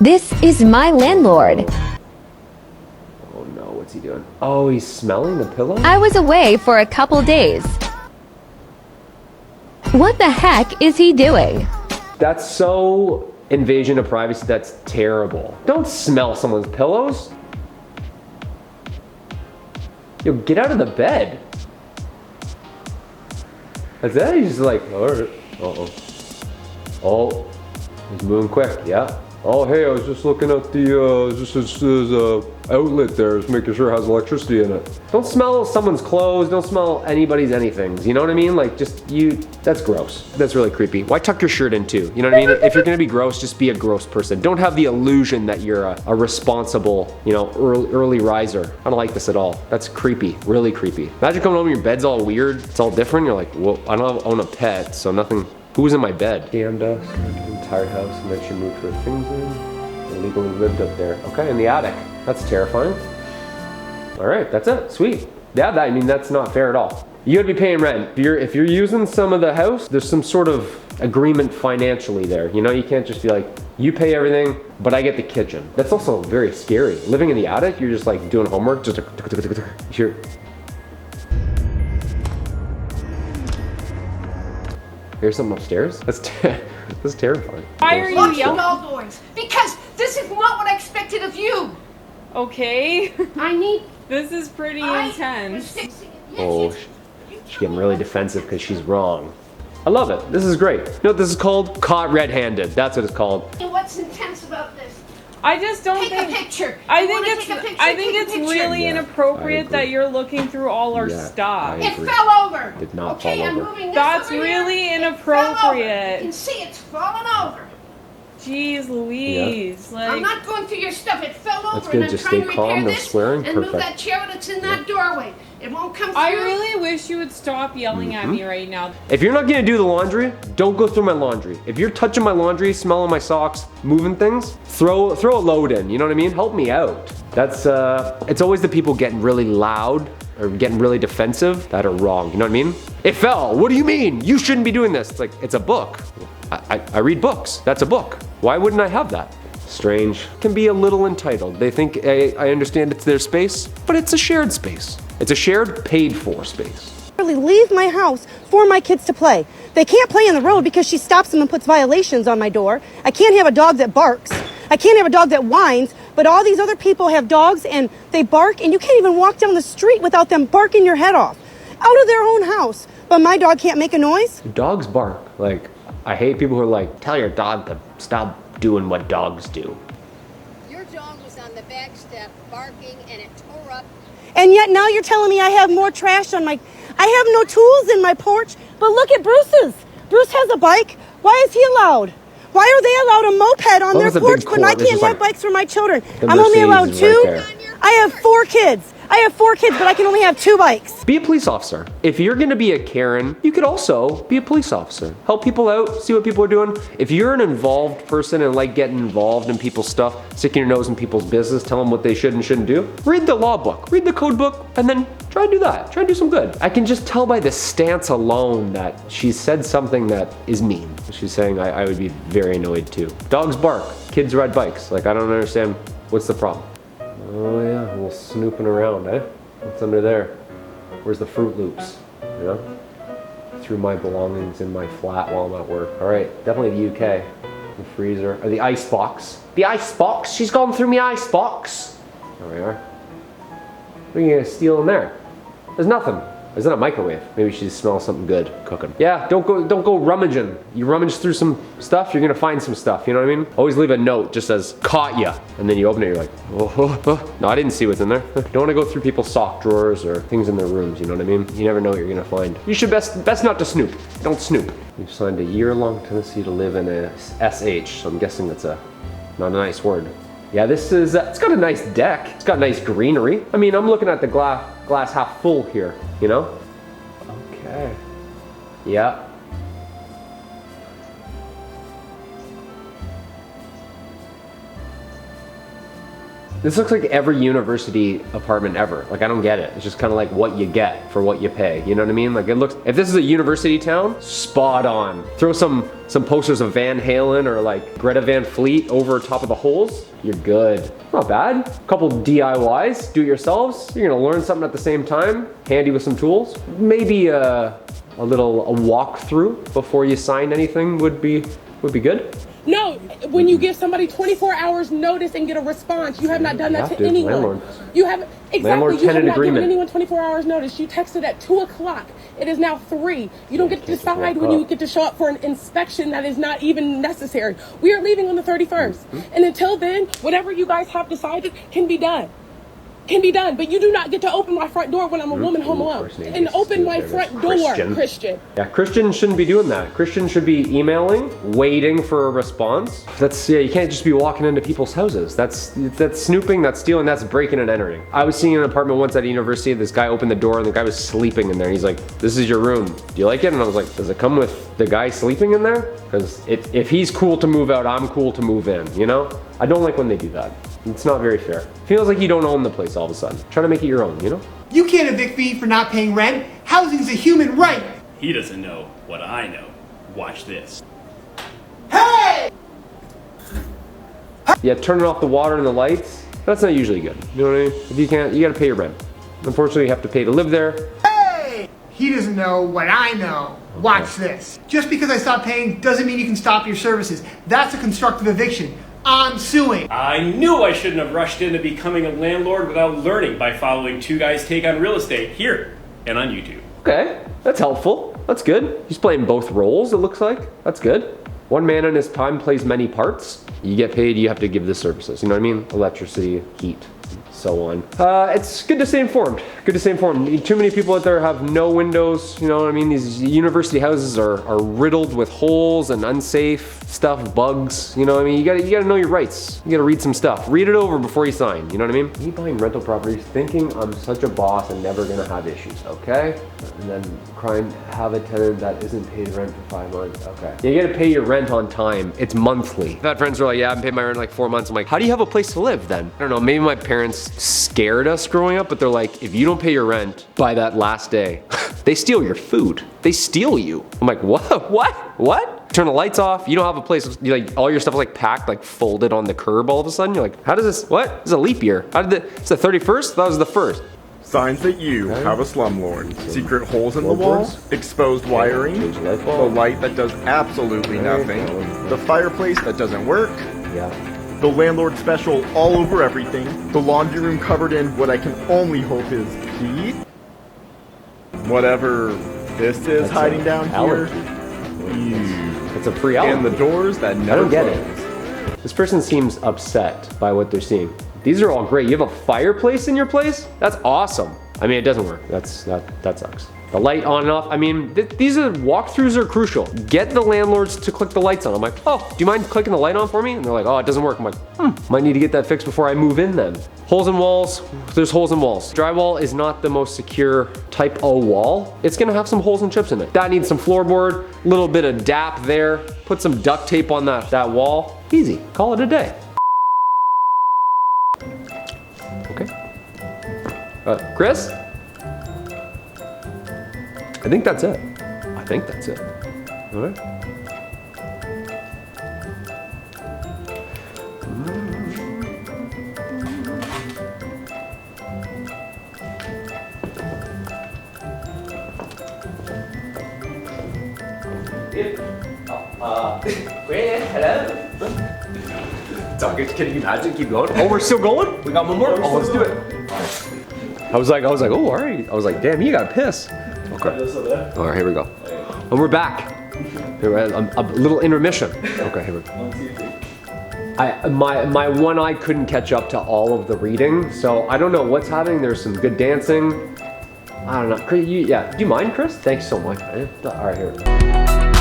This is my landlord. Oh no, what's he doing? Oh, he's smelling the pillow? I was away for a couple days. What the heck is he doing? That's so invasion of privacy, that's terrible. Don't smell someone's pillows. Yo, get out of the bed. That's it? He's just like, alright. Uh-oh. Oh, he's moving quick, yeah. Oh, hey, I was just looking at the, outlet there, just making sure it has electricity in it. Don't smell someone's clothes, don't smell anybody's anythings, you know what I mean? Like, that's gross. That's really creepy. Why tuck your shirt in too? You know what I mean? If you're gonna be gross, just be a gross person. Don't have the illusion that you're a responsible, you know, early riser. I don't like this at all. That's creepy, really creepy. Imagine coming home and your bed's all weird, it's all different. You're like, well, I don't own a pet, so nothing. Who's in my bed? Scammed us, the entire house, and then she moved her things in. Illegally lived up there. Okay, in the attic. That's terrifying. All right, that's it, sweet. Yeah, I mean, that's not fair at all. You gotta be paying rent. If you're using some of the house, there's some sort of agreement financially there. You know, you can't just be like, you pay everything, but I get the kitchen. That's also very scary. Living in the attic, you're just like doing homework, just like, Here's something upstairs? That's terrifying. Why are you yelling? All doors, because this is not what I expected of you. Okay. I need. This is pretty intense. Oh, she's getting really defensive because she's wrong. I love it. This is great. You know what this is called? Caught red-handed. That's what it's called. What's intense about this? I just don't Take a picture. I think it's really inappropriate that you're looking through all our Yeah, stuff. It fell over. Did not okay, fall I'm over. moving this That's over really here. inappropriate. You can see it's fallen over. Jeez Louise. Yeah. Like, I'm not going through your stuff. It fell over. That's and good. I'm Just trying stay to calm, repair no this swearing. and move Perfect. that chair that's in that doorway. It won't come through. I really wish you would stop yelling at me right now. If you're not gonna do the laundry, don't go through my laundry. If you're touching my laundry, smelling my socks, moving things, throw a load in, you know what I mean? Help me out. That's, it's always the people getting really loud or getting really defensive that are wrong, you know what I mean? It fell, what do you mean? You shouldn't be doing this. It's like, it's a book. I read books, that's a book. Why wouldn't I have that? Strange. Can be a little entitled. They think, I understand it's their space, but it's a shared space. It's a shared, paid-for space. Leave my house for my kids to play. They can't play in the road because she stops them and puts violations on my door. I can't have a dog that barks. I can't have a dog that whines, but all these other people have dogs and they bark and you can't even walk down the street without them barking your head off. Out of their own house. But my dog can't make a noise? Dogs bark. Like, I hate people who are like, tell your dog to stop doing what dogs do. Your dog was on the back step barking and it tore up. And yet now you're telling me I have more trash on my... I have no tools in my porch, but look at Bruce's. Bruce has a bike. Why is he allowed? Why are they allowed a moped on their porch, but I can't have bikes for my children? I'm only allowed two. I have 4 kids. But I can only have 2 bikes. Be a police officer. If you're gonna be a Karen, you could also be a police officer. Help people out, see what people are doing. If you're an involved person and like getting involved in people's stuff, sticking your nose in people's business, tell them what they should and shouldn't do, read the law book, read the code book, and then try and do that. Try and do some good. I can just tell by the stance alone that she's said something that is mean. She's saying I would be very annoyed too. Dogs bark, kids ride bikes. Like, I don't understand, what's the problem? Oh yeah, a little snooping around, eh? What's under there? Where's the Fruit Loops? You know? Threw my belongings in my flat while I'm at work. All right, definitely the UK. The freezer, or the ice box. The ice box, she's gone through my ice box. There we are. What are you gonna steal in there? There's nothing. Is that a microwave? Maybe she smells something good cooking. Yeah, don't go rummaging. You rummage through some stuff, you're gonna find some stuff, you know what I mean? Always leave a note, just says, caught ya. And then you open it, you're like, oh. No, I didn't see what's in there. Don't wanna go through people's sock drawers or things in their rooms, you know what I mean? You never know what you're gonna find. You should best not to snoop. Don't snoop. You've signed a year-long tenancy to live in a SH, so I'm guessing that's not a nice word. Yeah, this is, it's got a nice deck. It's got nice greenery. I mean, I'm looking at the glass half full here, you know? Okay. Yeah. This looks like every university apartment ever. Like, I don't get it. It's just kind of like what you get for what you pay. You know what I mean? Like, it looks, if this is a university town, spot on. Throw some posters of Van Halen or like Greta Van Fleet over top of the holes. You're good. Not bad. A couple DIYs, do it yourselves. You're gonna learn something at the same time. Handy with some tools. Maybe a walkthrough before you sign anything would be good. No, when you give somebody 24 hours notice and get a response, you have not done that to anyone. Landlord. You haven't, exactly, Landlord you have tenant not agreement. given anyone 24 hours notice. You texted at 2 o'clock. It is now 3. You don't get to decide when you get to show up for an inspection that is not even necessary. We are leaving on the 31st. And until then, whatever you guys have decided can be done. Can be done, but you do not get to open my front door when I'm a woman home alone. And open my front door, Christian. Yeah, Christian shouldn't be doing that. Christian should be emailing, waiting for a response. Yeah, you can't just be walking into people's houses. That's snooping, that's stealing, that's breaking and entering. I was seeing an apartment once at a university, this guy opened the door and the guy was sleeping in there. He's like, this is your room, do you like it? And I was like, does it come with the guy sleeping in there? Because if he's cool to move out, I'm cool to move in, you know? I don't like when they do that. It's not very fair. Feels like you don't own the place all of a sudden. Try to make it your own, you know? You can't evict me for not paying rent. Housing's a human right. He doesn't know what I know. Watch this. Hey! Yeah, turning off the water and the lights, that's not usually good. You know what I mean? If you can't, you gotta pay your rent. Unfortunately, you have to pay to live there. Hey! He doesn't know what I know. Watch this. Just because I stopped paying doesn't mean you can stop your services. That's a constructive eviction. I'm suing. I knew I shouldn't have rushed into becoming a landlord without learning by following two guys' take on real estate here and on YouTube. Okay, that's helpful. That's good. He's playing both roles, it looks like. That's good. One man in his time plays many parts. You get paid, you have to give the services. You know what I mean? Electricity, heat, so on. It's good to stay informed. Good to stay informed. Too many people out there have no windows. You know what I mean? These university houses are riddled with holes and unsafe stuff, bugs. You know what I mean? You gotta know your rights. You gotta read some stuff. Read it over before you sign. You know what I mean? Me buying rental properties thinking I'm such a boss and never gonna have issues, okay? And then have a tenant that isn't paid rent for 5 months, okay. You gotta pay your rent on time. It's monthly. I've had friends who are like, yeah, I haven't paid my rent in like 4 months. I'm like, how do you have a place to live then? I don't know, maybe my parents scared us growing up, but they're like, if you don't pay your rent by that last day, they steal your food. They steal you. I'm like, what? Turn the lights off, you don't have a place, like all your stuff is like packed, like folded on the curb all of a sudden. You're like, how does this, what? This is a leap year. It's the 31st? That was the 1st. Signs that you have a slumlord. Secret holes in the walls, exposed wiring, the light that does absolutely nothing, the fireplace that doesn't work, the landlord special all over everything, the laundry room covered in what I can only hope is pee, whatever this is hiding down here, it's a pre-allergy. and the doors that never I don't get close. it. This person seems upset by what they're seeing. These are all great. You have a fireplace in your place? That's awesome. I mean, it doesn't work. That sucks. The light on and off. I mean, these walkthroughs are crucial. Get the landlords to click the lights on. I'm like, oh, do you mind clicking the light on for me? And they're like, oh, it doesn't work. I'm like, might need to get that fixed before I move in then. Holes in walls, there's holes in walls. Drywall is not the most secure type O wall. It's gonna have some holes and chips in it. That needs some floorboard, little bit of DAP there. Put some duct tape on that wall. Easy, call it a day. Okay. Chris? I think that's it. All right. Chris, hello? Can you imagine? Keep going. Oh, we're still going? We got one more? Oh, let's do it. I was like, oh, all right. I was like, damn, you gotta piss. Okay. All right, here we go. And we're back. A little intermission. Okay, here we go. My one eye couldn't catch up to all of the reading, so I don't know what's happening. There's some good dancing. I don't know. Chris, do you mind, Chris? Thanks so much. All right, here we go.